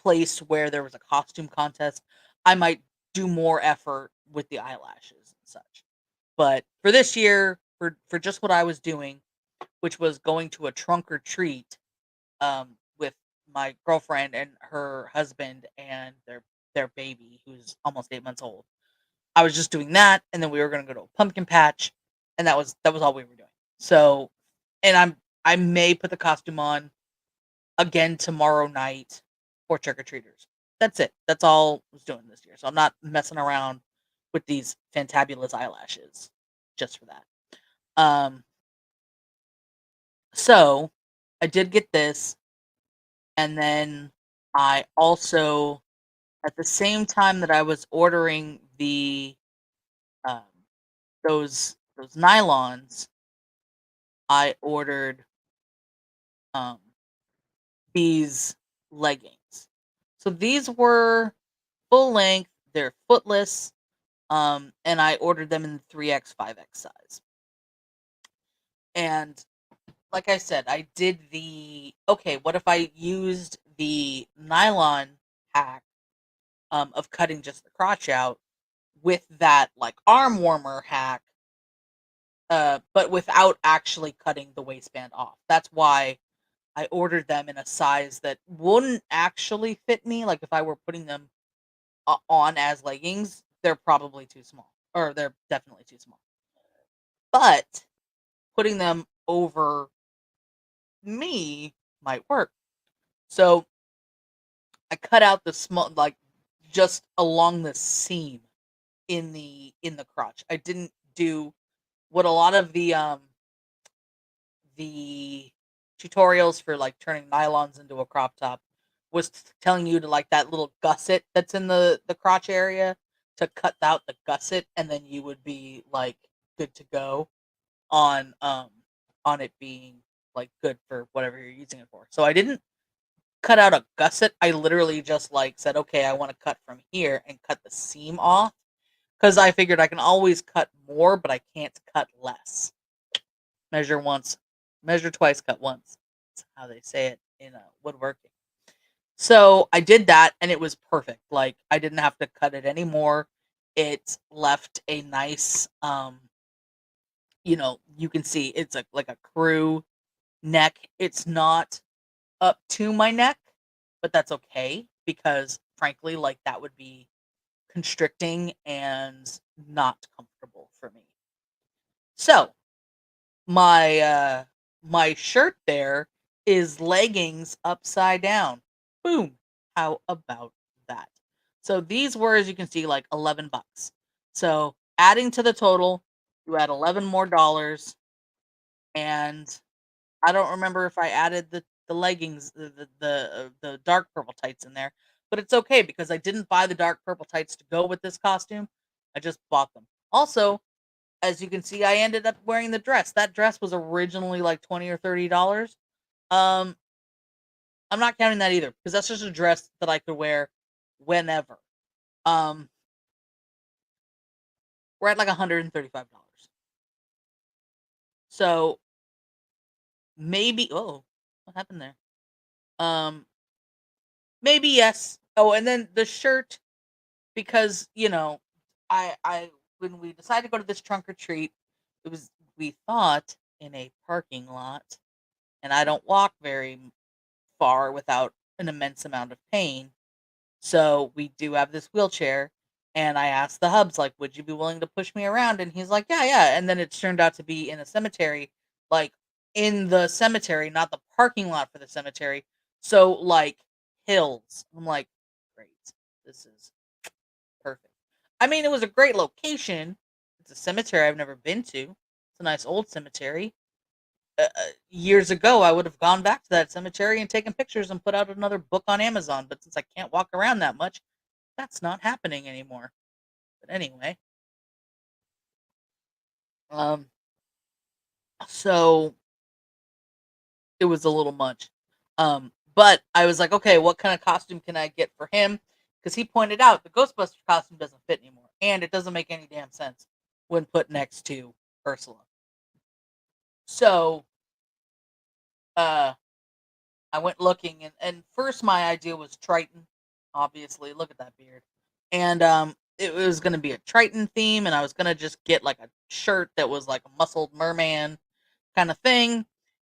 place where there was a costume contest, I might do more effort with the eyelashes and such. But for this year, for just what I was doing, which was going to a trunk or treat with my girlfriend and her husband and their baby, who's almost 8 months old. I was just doing that, and then we were gonna go to a pumpkin patch, and that was all we were doing. So, and I may put the costume on again tomorrow night for trick or treaters. That's it. That's all I was doing this year. So I'm not messing around with these fantabulous eyelashes just for that. Um, so I did get this, and then I also, at the same time that I was ordering um, those nylons, I ordered um, these leggings. So these were full length. They're footless, and I ordered them in 3X, 5X size. And like I said, I did the okay. What if I used the nylon hack of cutting just the crotch out with that like arm warmer hack, but without actually cutting the waistband off. That's why I ordered them in a size that wouldn't actually fit me. Like if I were putting them on as leggings, they're probably too small, or they're definitely too small. But putting them over me might work. So I cut out the small, like just along the seam in the crotch. I didn't do what a lot of the tutorials for like turning nylons into a crop top was telling you to like that little gusset that's in the crotch area to cut out the gusset, and then you would be like good to go on on it being like good for whatever you're using it for. So I didn't cut out a gusset. I literally just like said, okay, I want to cut from here and cut the seam off because I figured I can always cut more, but I can't cut less. Measure once, measure twice, cut once. That's how they say it in woodworking. So I did that, and it was perfect. Like I didn't have to cut it anymore. It left a nice, you can see it's like a crew neck. It's not up to my neck, but that's okay because frankly, like that would be constricting and not comfortable for me. So my shirt there is leggings upside down. Boom. How about that? So these were, as you can see, like $11. So adding to the total, you add 11 more dollars, and I don't remember if I added the leggings, the dark purple tights in there, but it's okay because I didn't buy the dark purple tights to go with this costume. I just bought them. Also, as you can see, I ended up wearing the dress. That dress was originally like 20 or $30. Um, I'm not counting that either because that's just a dress that I could wear whenever. Um, we're at like $135. So maybe, oh, what happened there? Um, maybe yes. Oh, and then the shirt, because I when we decided to go to this trunk or treat, it was we thought in a parking lot, and I don't walk very far without an immense amount of pain. So we do have this wheelchair, And I asked the hubs, like, "Would you be willing to push me around?" And he's like, "Yeah, yeah." And then it turned out to be in a cemetery, like, in the cemetery, not the parking lot for the cemetery. So, like, hills. I'm like, "Great. This is perfect." I mean, it was a great location. It's a cemetery I've never been to. It's a nice old cemetery. Years ago, I would have gone back to that cemetery and taken pictures and put out another book on Amazon, but since I can't walk around that much, that's not happening anymore. But anyway, um, so it was a little much. But I was like, okay, what kind of costume can I get for him? Because he pointed out the Ghostbuster costume doesn't fit anymore, and it doesn't make any damn sense when put next to Ursula. So, uh, I went looking, and first my idea was Triton. Obviously, look at that beard, and it was gonna be a Triton theme, and I was gonna just get like a shirt that was like a muscled merman kind of thing.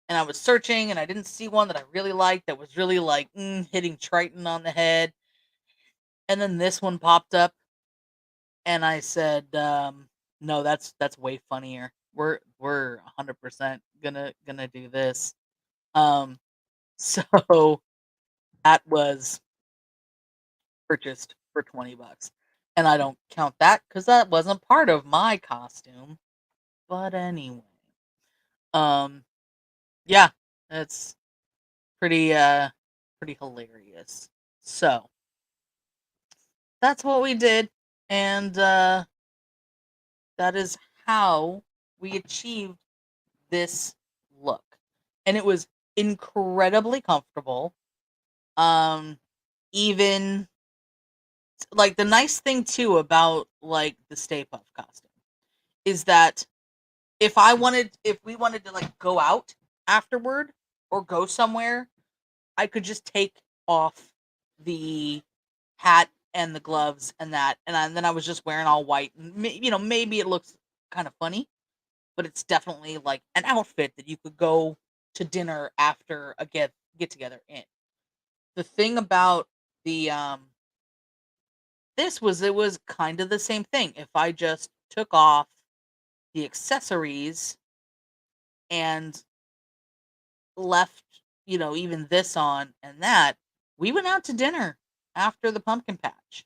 And I was searching, and I didn't see one that I really liked that was really like hitting Triton on the head. And then this one popped up, and I said, "No, that's way funnier. We're 100% gonna do this." Um, so that was purchased for $20, and I don't count that because that wasn't part of my costume. But anyway, um, yeah, it's pretty hilarious. So that's what we did, and that is how we achieved this look. And it was incredibly comfortable. Um, even like the nice thing too about like the Stay Puft costume is that if we wanted to like go out afterward or go somewhere, I could just take off the hat and the gloves and that, and then I was just wearing all white. And maybe it looks kind of funny, but it's definitely like an outfit that you could go to dinner after a get together in. The thing about the this was it was kind of the same thing. If I just took off the accessories and left, even this on and that, we went out to dinner after the pumpkin patch.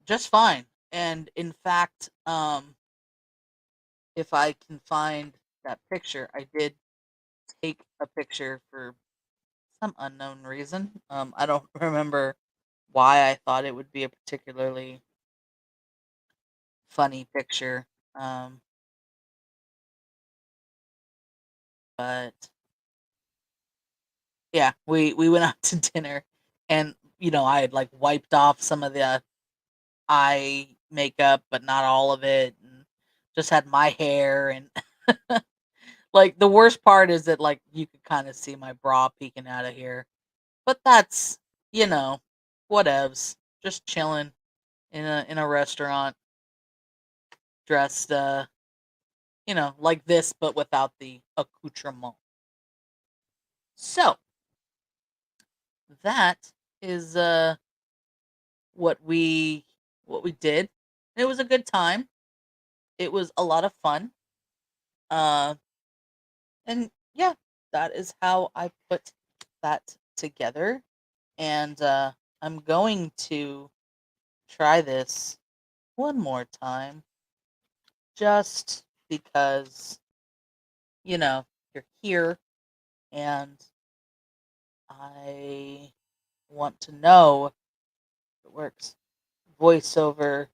Just fine. And in fact, if I can find that picture, I did take a picture for some unknown reason. I don't remember why I thought it would be a particularly funny picture. Um, but yeah, we went out to dinner, and I had like wiped off some of the eye makeup, but not all of it, and just had my hair and like the worst part is that like you could kind of see my bra peeking out of here. But that's, you know, whatevs. Just chilling in a restaurant dressed like this but without the accoutrement. So, that is what we what we did. It was a good time. It was a lot of fun. Uh and yeah, that is how I put that together. And I'm going to try this one more time just because, you know, you're here and I want to know if it works. Voiceover.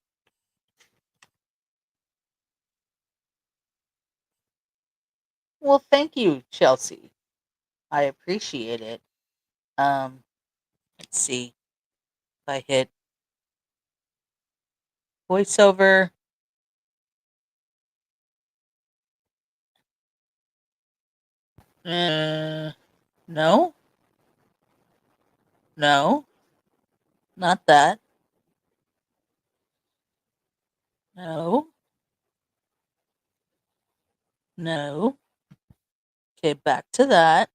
Well, thank you, Chelsea. I appreciate it. Um, let's see if I hit voiceover. No, no, not that. No, no. Okay, back to that.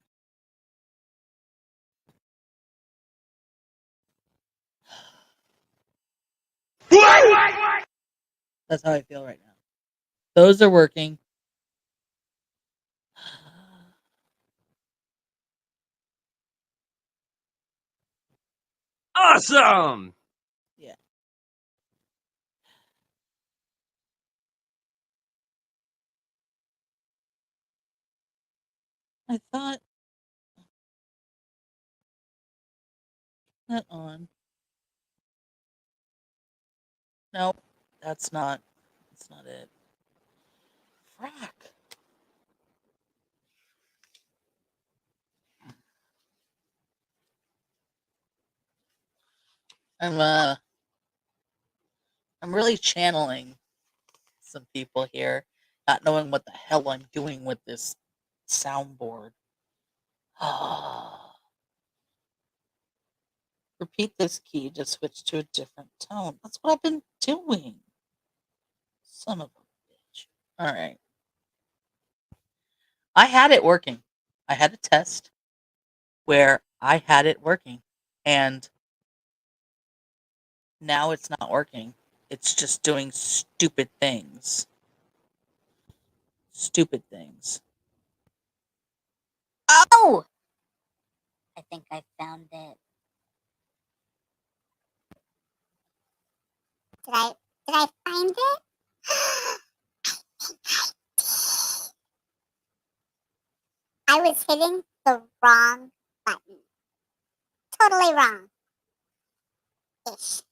That's how I feel right now. Those are working. Awesome! Yeah. I thought that on. Nope, that's not. That's not it. Frack. I'm I'm really channeling some people here, not knowing what the hell I'm doing with this soundboard. Repeat this key to switch to a different tone. That's what I've been doing. Son of a bitch. All right. I had it working. I had a test where I had it working, and now it's not working. It's just doing stupid things. Stupid things. Oh! I think I found it. Did I find it? I was hitting the wrong button. Totally wrong. Ish.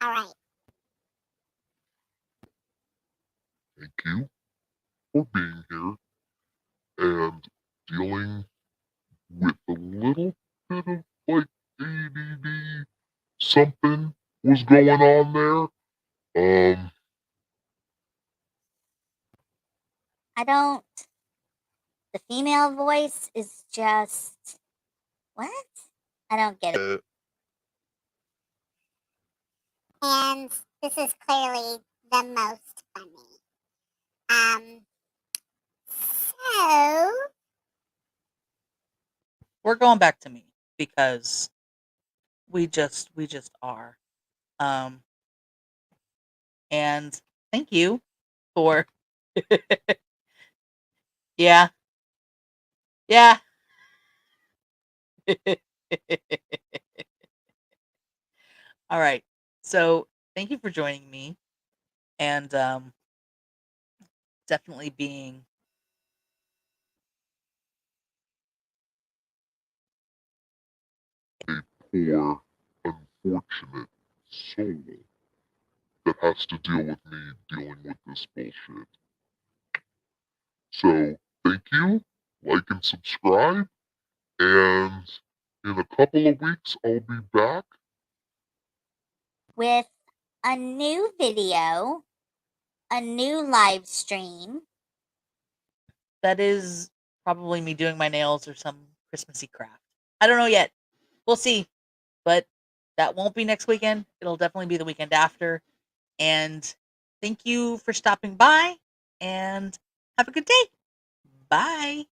Alright. Thank you for being here and dealing with a little bit of like ADD something was going on there. I don't. The female voice is just. What? I don't get it. And this is clearly the most funny. So. We're going back to me because we just are. And thank you for yeah. Yeah. All right. So, thank you for joining me and definitely being A poor, unfortunate soul that has to deal with me dealing with this bullshit. So, thank you, like and subscribe, and in a couple of weeks I'll be back With a new video, a new live stream. that is probably me doing my nails or some Christmassy craft. I don't know yet. We'll see. But that won't be next weekend. It'll definitely be the weekend after. And thank you for stopping by and have a good day. Bye.